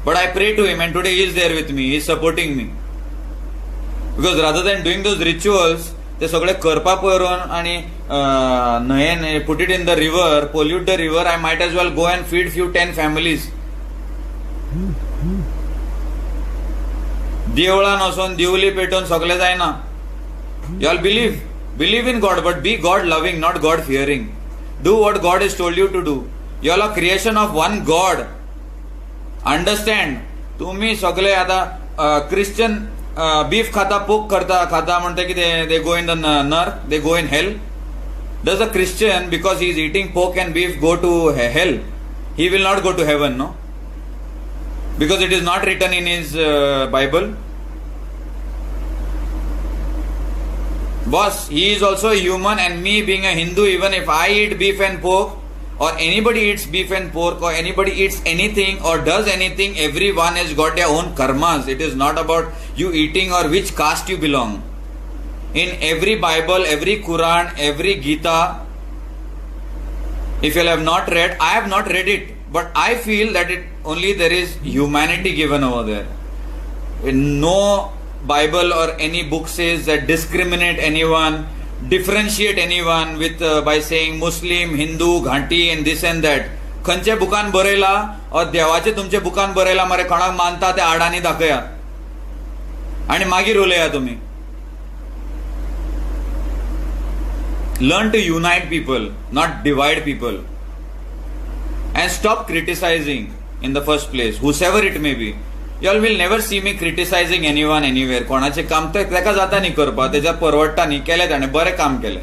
[SPEAKER 1] but I pray to him and today he is there with me, he is supporting me. Because rather than doing those rituals, ते सगळे करपा पयरून आणि न्हंयेन put it in the river, pollute the river, I might as well go and feed few 10 families. देवळान वचोन दिवली पेटोवन सगळे जायना. You all believe in God, but be God loving, not God fearing. Do what God has told you to do. You all are creation of one God. Understand. तुम्ही सगळे आता Christian beef खाता, पोक खाता म्हणते की दे गो इन द नर्क, they go in hell. Does a Christian, because he is eating pork and beef, go to hell? He will not go to heaven, no? Because it is not written in his Bible. Boss, he is also a human, and me being a Hindu, even if I eat beef and pork, or anybody eats beef and pork, or anybody eats anything or does anything, everyone has got their own karmas. It is not about you eating or which caste you belong. In every Bible, every Quran, every Gita, if you have not read, I have not read it, but I feel that it only there is humanity given over there. No Bible or any book says that discriminate anyone, differentiate anyone with by saying Muslim, Hindu, Ghanti and this and that. खंयचे बुकान बरयला और देवाचे तुमचे बुकान बरयला मरे कोणाक मानता ते आडानी दाखया आणि मागीर उलया तुम्ही. Learn to unite people, not divide people. And stop criticizing in the first place, whosoever it may be. You all will never see me criticizing anyone anywhere. कोणाचे काम तर तेका जाता न्ही करपा, तेच्या परवडटा न्ही, केले ताणे बरे काम केले.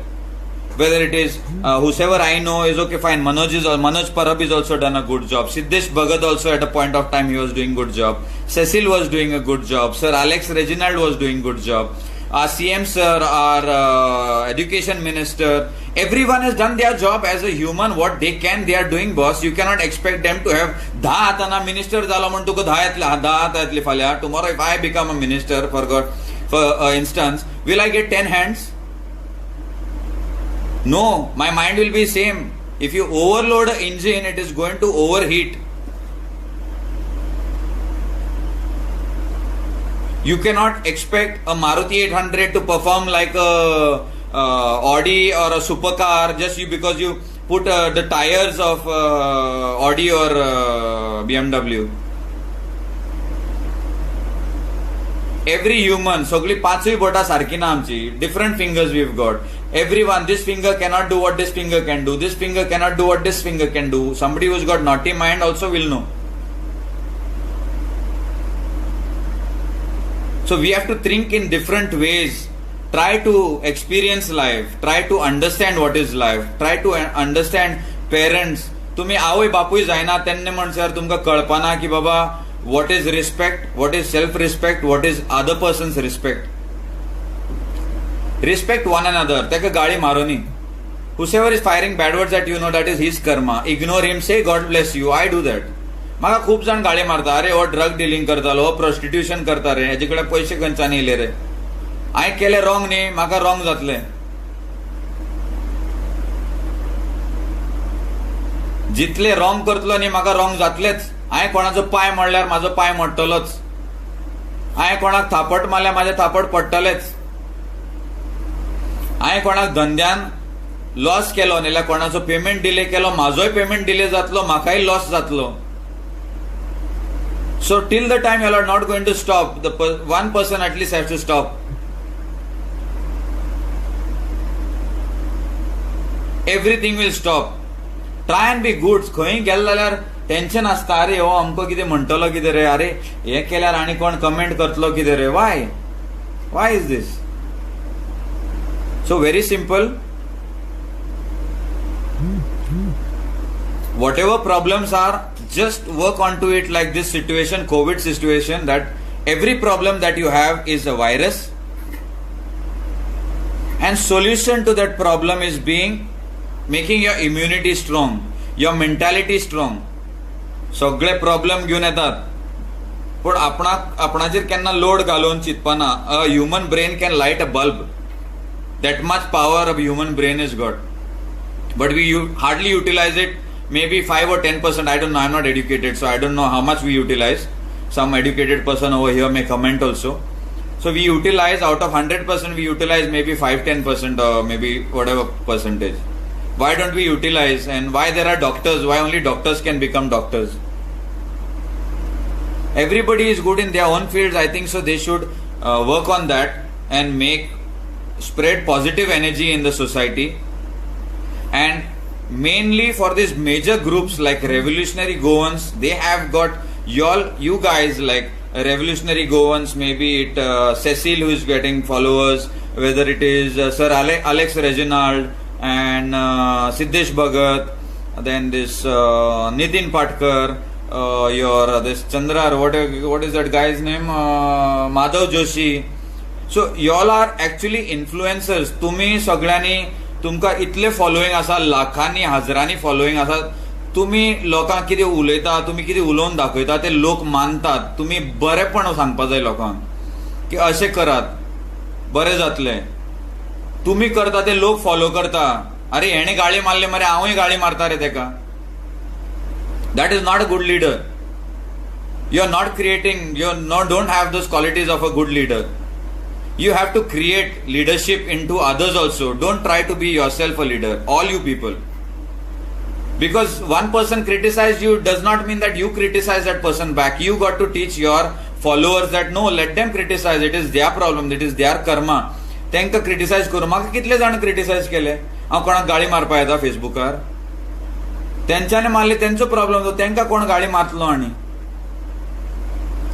[SPEAKER 1] Whether it is whosoever I know is okay, fine. Manoj Parab is also done a good job. Siddesh Bhagat also at a point of time he was doing good job. Cecil was doing a good job. Sir Alex Reginald was doing good job. Our CM sir, our education minister, everyone has done their job as a human. What they can, they are doing, boss. You cannot expect them to have 10 hatana minister zalo म्हणून तुका 10 हातातले फाल्या. Tomorrow if I become a minister, for instance, will I get 10 hands? No, my mind will be same. If you overload an engine, it is going to overheat. You cannot expect a Maruti 800 to perform like a Audi or a supercar just because you put the tires of Audi or BMW. Every human, सगळी पाचवी बोटा सारखी ना आमची. Different fingers we've got. Everyone, this finger cannot do what this finger can do. This finger cannot do what this finger can do. Somebody who's got naughty mind also will know. So we have to think in different ways. Try to experience life. Try to understand what is life. Try to understand parents. तुम्ही आवय बापूय जायना तेन्ना म्हणसर तुमकां कळपाना की बाबा what is respect, what is self-respect, what is other person's respect. Respect one another. Take a gaadi maroni. Whosoever is firing bad words at you, know that is his karma. Ignore him, say God bless you. I do that. म्हाका खूप जाण गाडी मारता, अरे हो drug dealing करतालो, हो prostitution करता रे, हेजे कडेन पैसे खंयच्यान येयले रे. हांवें केले रॉंग न्ही, म्हाका रॉंग जातले. जितले रॉंग करतलो न्ही म्हाका रॉंग जातलेच. हांवें कोणाचो पांय मोडल्यार म्हाजो पांय मोडटलोच. हांवें कोणाक थापट मारल्यार म्हाजे थापट पडटलेच. हांवें कोणाक धंद्यान लॉस केलो नाल्यार कोणाचो पेमेंट डिले केलो, म्हाजोय पेमेंट डिले जातलो, म्हाकाय लॉस जातलो. So till the time you are not going to stop, the one person at least has to stop. Everything will stop. Try and be good. खंय गेले जाल्यार tension आसता, अरे हो अमको कितें म्हणटलो कितें रे, अरे हे केल्यार आनी कोण कमेंट करतलो कितें रे. Why is this? So very simple. Whatever problems are, just work onto it like this situation, COVID situation, that every problem that you have is a virus, and solution to that problem is making your immunity strong, your mentality strong. सगळे problem घेऊन येतात पण आपणाचेर केन्ना load घालून चिंतपाना. A human brain can light a bulb. That much power of human brain is got, but we hardly utilize it. Maybe 5 or 10%. I don't know. I'm not educated, so I don't know how much we utilize. Some educated person over here may comment also. So we utilize out of 100%, we utilize maybe 5-10% or maybe whatever percentage. Why don't we utilize? And why there are doctors? Why only doctors can become doctors? Everybody is good in their own fields. I think so. They should work on that and spread positive energy in the society. And mainly for these major groups like Revolutionary Goans, they have got you guys like Revolutionary Goans, maybe it Cecil who is getting followers, whether it is Sir Alex Reginald, and Siddesh Bhagat, then this Nitin Patkar, this Chandra, what is that guy's name? Madhav Joshi. So y'all are actually influencers. तुम्ही सगळ्यांनी तुमका इतले following आसा, लाखांनी हजारांनी following आसा, तुम्ही लोकांक कितें उलयता, तुम्ही कितें उलोवन दाखयता ते लोक मानतात. तुम्ही बरेपण सांगपा जाय लोकांक की अशें करात, बरें जातलें. तुम्ही करता ते लोक फॉलो करता. अरे हेणे गाळी मारले मरे, हांवूय गाळी मारता रे तेका. That is not a good leader. You are not creating, you don't have those qualities of a good leader. You have to create leadership into others also. Don't try to be yourself a leader, all you people. Because one person criticized you does not mean that you criticize that person back. You got to teach your followers that no, let them criticize. It is their problem, it is their karma. त्यांका criticise करू. म्हाका कितले जाण criticise केले. हांव कोणाक गाळी मारपा येता फेसबुकार. तेंच्यांनी मारली, तेंचो प्रॉब्लम तो. तेंका कोण गाळी मारतलो आनी.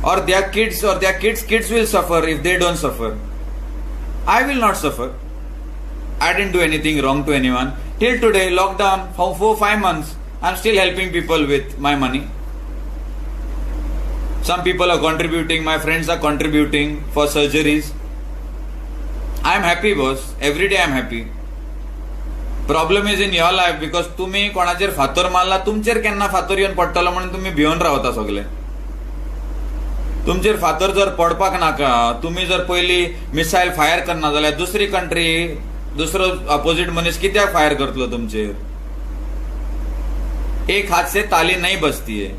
[SPEAKER 1] Or their kids will suffer if they don't suffer. I will not suffer. I didn't do anything wrong to anyone. Till today, lockdown, for 4-5 months, I'm still helping people with my money. Some people are contributing, my friends are contributing for surgeries. I'm happy, boss. Every day I'm happy. Problem is in your life because तुम्ही कोणाचेर फातर मारला, तुमचेर केन्ना फातर येवन पडटलो म्हणून तुम्ही भिवन रावता सगळे. तुमचेर फातर जर पडपाक नाका, तुम्ही जर पयली मिसाईल फायर करना जाल्यार दुसरी कंट्री, दुसरो अपोजिट मनीस कित्याक फायर करतलो तुमचेर. एक हाथ से ताली नहीं बजती है.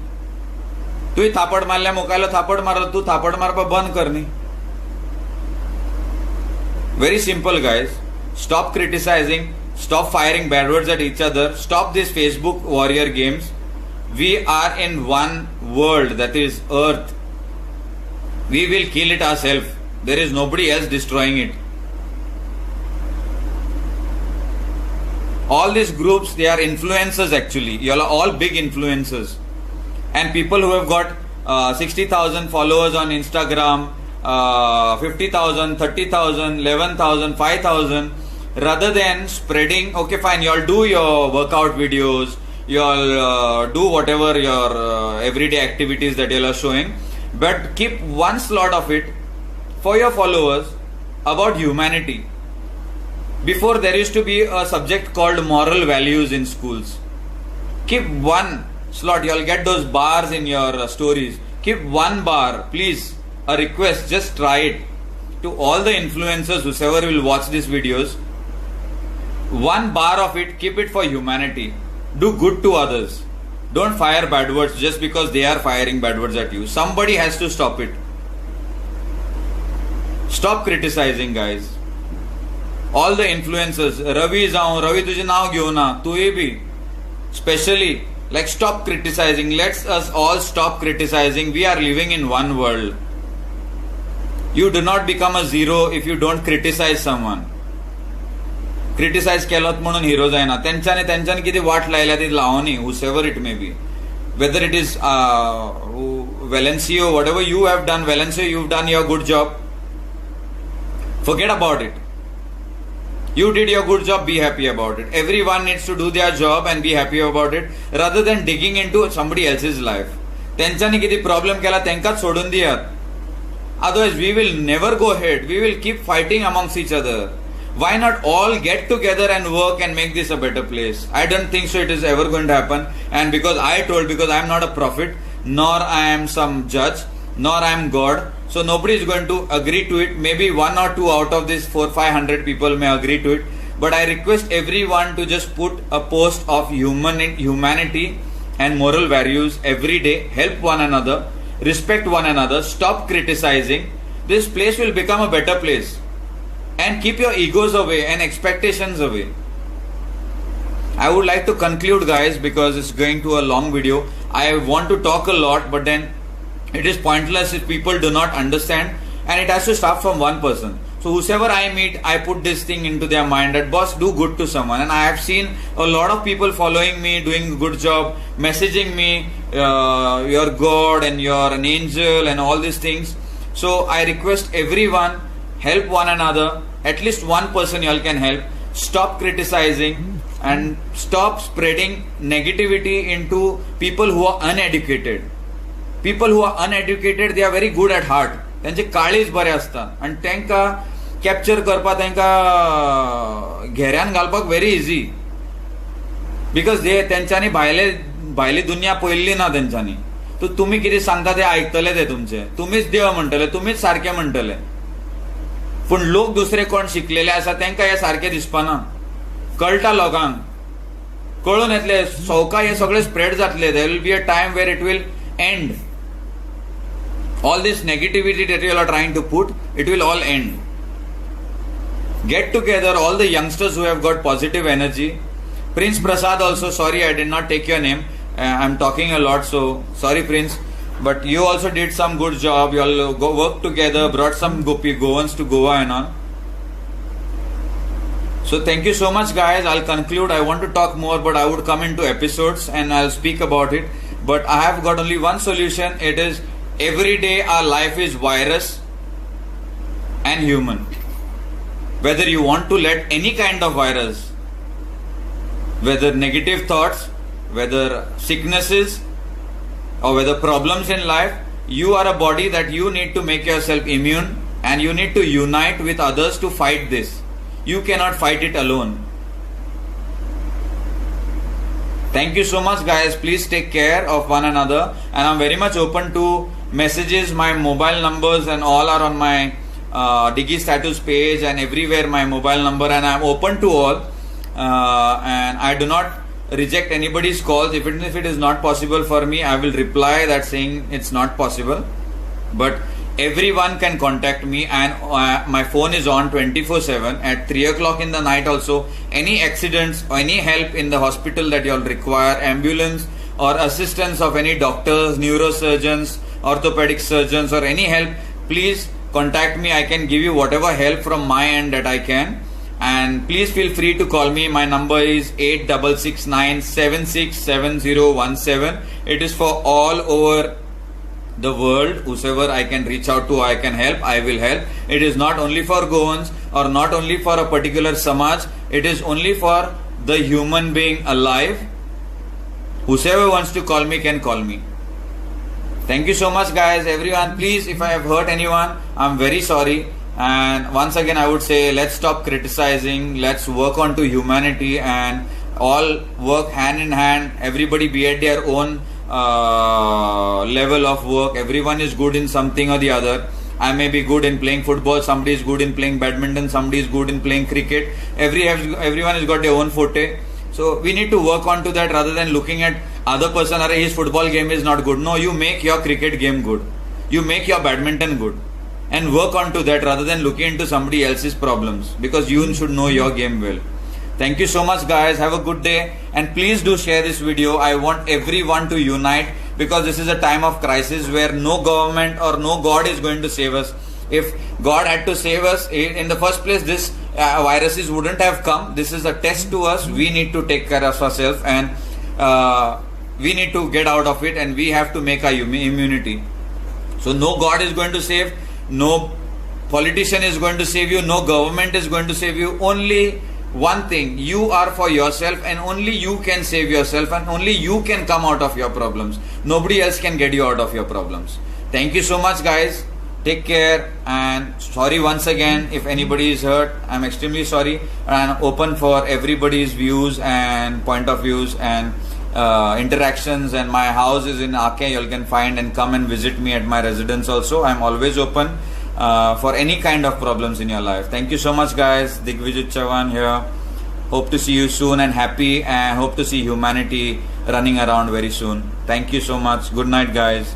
[SPEAKER 1] तूं थापड मारल्या मुखायलो थापड मारलो, तू थापड मारपा बंद कर न्ही. Very simple, guys. Stop criticizing. Stop firing bad words at each other. Stop these Facebook warrior games. We are in one world, that is Earth. We will kill it ourselves. There is nobody else destroying it. All these groups, they are influencers actually. You are all big influencers. And people who have got 60,000 followers on Instagram, 50,000, 30,000, 11,000, 5,000, rather than spreading, okay fine, you all do your workout videos, you all do whatever your everyday activities that you all are showing, but keep one slot of it for your followers about humanity. Before there used to be a subject called moral values in schools. Keep one slot, you all get those bars in your stories. Keep one bar, please. A request, just try it. To all the influencers, whoever will watch these videos, one bar of it, keep it for humanity. Do good to others. Don't fire bad words just because they are firing bad words at you. Somebody has to stop it. Stop criticizing, guys. All the influencers, Ravi तुझे नाव घेऊ ना, तूही भी, especially, like, stop criticizing. Let's us all stop criticizing. We are living in one world. You do not become a zero if you don't criticize someone. Criticize केलोत म्हणून hero जायना. तेंच्यानी किती वाट लायल्या ती Lavani, whoever it may be. Whether it is Valencio, whatever you have done, Valencio, you've done your good job. Forget about it. You did your good job, be happy about it. Everyone needs to do their job and be happy about it, rather than digging into somebody else's life. तेंच्यानी किती problem केला तेंकाच सोडून दियात. Otherwise, we will never go ahead. We will keep fighting amongst each other. Why not all get together and work and make this a better place? I don't think so it is ever going to happen. And because I am not a prophet, nor I am some judge, nor I am God. So nobody is going to agree to it. Maybe 1 or 2 out of these 400-500 people may agree to it. But I request everyone to just put a post of humanity and moral values every day. Help one another. Respect one another. Stop criticizing. This place will become a better place. And keep your egos away and expectations away. I would like to conclude, guys, because it's going to a long video. I want to talk a lot, but then it is pointless if people do not understand, and it has to start from one person. So whoever I meet, I put this thing into their mind that, boss, do good to someone. And I have seen a lot of people following me, doing a good job, messaging me, you're God and you're an angel and all these things. So I request everyone, help one another. At least one person you all can help. stop criticizing and stop spreading negativity into people who are uneducated. People who are uneducated, they are very good at heart. त्यांचे काळीज बरे असता आणि त्यांका capture करपाक त्यांका घेऱ्यान घालपाक very easy, because त्यांच्यानी भायली दुनिया पळयल्ली ना त्यांच्यानी. तो तुम्ही कितें सांगता ते आयकतले ते तुमचे, तुम्हीच देव म्हणटले, तुम्हीच सारखे म्हणटले. पूण लोक दुसरे कोण शिकलेले आसा त्यांका हे सारखे दिसपाना. कळटा लोकांक, कळून येतले सवका हे सगळे स्प्रेड जातले. There will be a time where it will end. All this negativity that you are trying to put, it will all end. Get together, all the youngsters who have got positive energy. Prince Prasad also, sorry I did not take your name. I'm talking a lot, so sorry Prince. But you also did some good job. You all go work together, brought some Goans to Goa and all. So thank you so much guys. I'll conclude. I want to talk more, but I would come into episodes and I'll speak about it. But I have got only one solution. It is, every day our life is virus and human. Whether you want to let any kind of virus, whether negative thoughts, whether sicknesses, or whether problems in life, you are a body that you need to make yourself immune and you need to unite with others to fight this. You cannot fight it alone. Thank you so much guys. Please take care of one another, and I'm very much open to messages. My mobile numbers and all are on my Digi status page and everywhere, my mobile number, and I'm open to all, and I do not reject anybody's calls. Even if it is not possible for me, I will reply that saying it's not possible. But everyone can contact me, and my phone is on 24/7 at 3 o'clock in the night also. Any accidents or any help in the hospital that you all require, ambulance or assistance of any doctors, neurosurgeons, orthopedic surgeons, or any help, please contact me. I can give you whatever help from my end that I can, and please feel free to call me. My number is 8669767017. It is for all over the world. Whosoever I can reach out to, I can help, I will help. It is not only for Goans or not only for a particular Samaj. It is only for the human being alive. Whosoever wants to call me can call me. Thank you so much guys. Everyone, please, if I have hurt anyone, I'm very sorry. And once again I would say, let's stop criticizing. Let's work on to humanity and all work hand in hand. Everybody be at their own level of work. Everyone is good in something or the other. I may be good in playing football, somebody is good in playing badminton, somebody is good in playing cricket. Everyone has got their own forte. So we need to work on to that rather than looking at other person, his football game is not good. No, you make your cricket game good, you make your badminton good, and work on to that rather than looking into somebody else's problems, because you should know your game well. Thank you so much guys. Have a good day, and please do share this video. I want everyone to unite, because this is a time of crisis where no government or no God is going to save us. If God had to save us in the first place, this viruses wouldn't have come. This is a test to us. We need to take care of ourselves, and we need to get out of it, and we have to make our immunity. So no God is going to save, no politician is going to save you, no government is going to save you. Only one thing, you are for yourself, and only you can save yourself, and only you can come out of your problems. Nobody else can get you out of your problems. Thank you so much guys. Take care, and sorry once again if anybody is hurt. I'm extremely sorry, and open for everybody's views and point of views and interactions. And my house is in Ake. You all can find and come and visit me at my residence also. I'm always open for any kind of problems in your life. Thank you so much guys. Digvijit Chavan here. Hope to see you soon, and happy, and hope to see humanity running around very soon. Thank you so much. Good night guys.